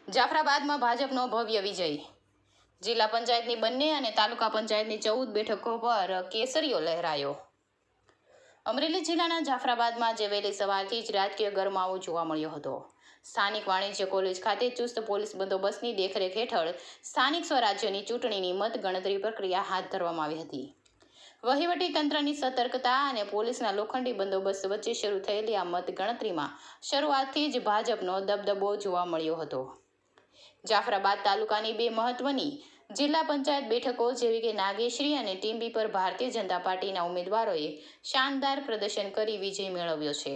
જાફરાબાદમાં ભાજપનો ભવ્ય વિજય। જિલ્લા પંચાયતની બંને અને તાલુકા પંચાયતની 14 બેઠકો પર કેસરીઓ લહેરાયો। અમરેલી જિલ્લાના જાફરાબાદમાં આજે વહેલી સવારથી જ રાજકીય ગરમાવો જોવા મળ્યો હતો। સ્થાનિક વાણિજ્ય કોલેજ ખાતે ચુસ્ત પોલીસ બંદોબસ્તની દેખરેખ હેઠળ સ્થાનિક સ્વરાજ્યની ચૂંટણીની મતગણતરી પ્રક્રિયા હાથ ધરવામાં આવી હતી। વહીવટી તંત્રની સતર્કતા અને પોલીસના લોખંડી બંદોબસ્ત વચ્ચે શરૂ થયેલી આ મતગણતરીમાં શરૂઆતથી જ ભાજપનો દબદબો જોવા મળ્યો હતો। જાફરાબાદ તાલુકાની બે મહત્વની જિલ્લા પંચાયત બેઠકો જેવી કે નાગેશ્રી અને ટીંબી પર ભારતીય જનતા પાર્ટીના ઉમેદવારોએ શાનદાર પ્રદર્શન કરી વિજય મેળવ્યો છે।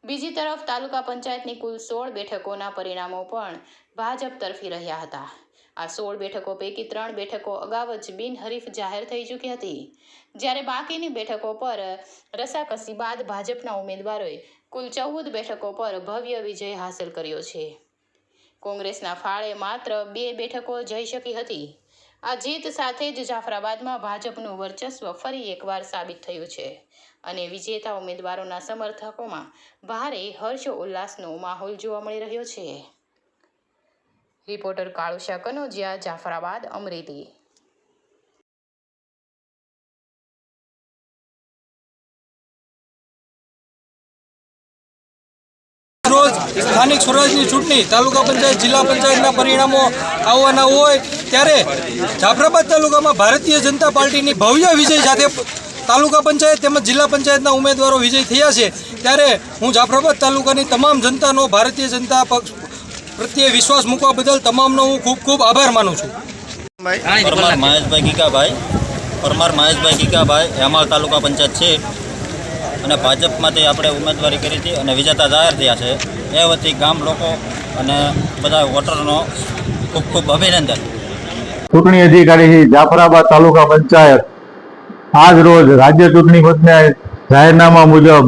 બીજી તરફ તાલુકા પંચાયતની કુલ 16 બેઠકોના પરિણામો પણ ભાજપ તરફી રહ્યા હતા। આ 16 બેઠકો પૈકી 3 બેઠકો અગાઉ જ બિનહરીફ જાહેર થઈ ચૂકી હતી, જ્યારે બાકીની બેઠકો પર રસાકસી બાદ ભાજપના ઉમેદવારોએ કુલ 14 બેઠકો પર ભવ્ય વિજય હાંસલ કર્યો છે। કોંગ્રેસના ફાળે માત્ર 2 બેઠકો જઈ શકી હતી। આ જીત સાથે જ જાફરાબાદમાં ભાજપનું વર્ચસ્વ ફરી એકવાર સાબિત થયું છે અને વિજેતા ઉમેદવારોના સમર્થકોમાં ભારે હર્ષ ઉલ્લાસનો માહોલ જોવા મળી રહ્યો છે। રિપોર્ટર કાળુશા કનોજિયા, જાફરાબાદ, અમરેલી। રોજ સ્થાનિક સ્વરાજની ચૂંટણી તાલુકા પંચાયત જિલ્લા પંચાયતના પરિણામો આવવાના હોય ત્યારે જાફરાબાદ તાલુકામાં ભારતીય જનતા પાર્ટીની ભવ્ય વિજય સાથે તાલુકા પંચાયત તેમજ જિલ્લા પંચાયતના ઉમેદવારો વિજય થયા છે। ત્યારે હું જાફરાબાદ તાલુકાની તમામ જનતાનો ભારતીય જનતા પક્ષ પ્રત્યે વિશ્વાસ મૂકવા બદલ તમામનો હું ખૂબ ખૂબ આભાર માનું છું। પરમાર મહેશભાઈ ગીગાભાઈ હેમાળ તાલુકા પંચાયત છે અને ભાજપમાંથી આપણે ઉમેદવારી કરી હતી અને વિજેતા જાહેર થયા છે। એ વતી ગામ લોકો અને બધા વોટરનો ખૂબ ખૂબ અભિનંદન। ચૂંટણી અધિકારી જાફરાબાદ તાલુકા પંચાયત આજ રોજ રાજ્ય ચૂંટણી પંચના જાહેરનામા મુજબ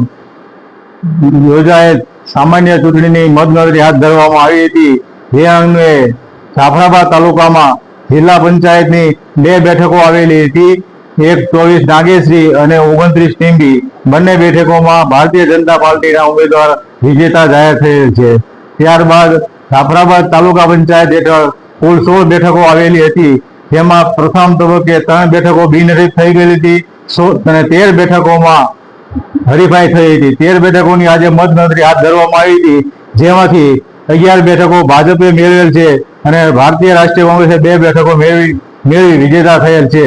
યોજાયેલ સામાન્ય ચૂંટણીની મતગણતરી હાથ ધરવામાં આવી હતી। જે અંગે જાફરાબાદ તાલુકામાં જિલ્લા પંચાયતની 2 બેઠકો આવેલી હતી। એક 24 નાગેશ્રી અને 29 ટીંબી બંને બેઠકોમાં ભારતીય જનતા પાર્ટીના ઉમેદવાર વિજેતા જાહેર થયેલ છે। ત્યારબાદ જાફરાબાદ તાલુકા પંચાયત હેઠળ કુલ 16 બેઠકો આવેલી હતી, જેમાં પ્રથમ તબક્કે 3 બેઠકો બિનહરીફ થઈ ગયેલી હતી અને 13 બેઠકોમાં હરીફાઈ થઈ હતી। 13 બેઠકોની આજે મતગણતરી હાથ ધરવામાં આવી હતી, જેમાંથી 11 બેઠકો ભાજપે મેળવેલ છે અને ભારતીય રાષ્ટ્રીય કોંગ્રેસે 2 બેઠકો મેળવી વિજેતા થયેલ છે।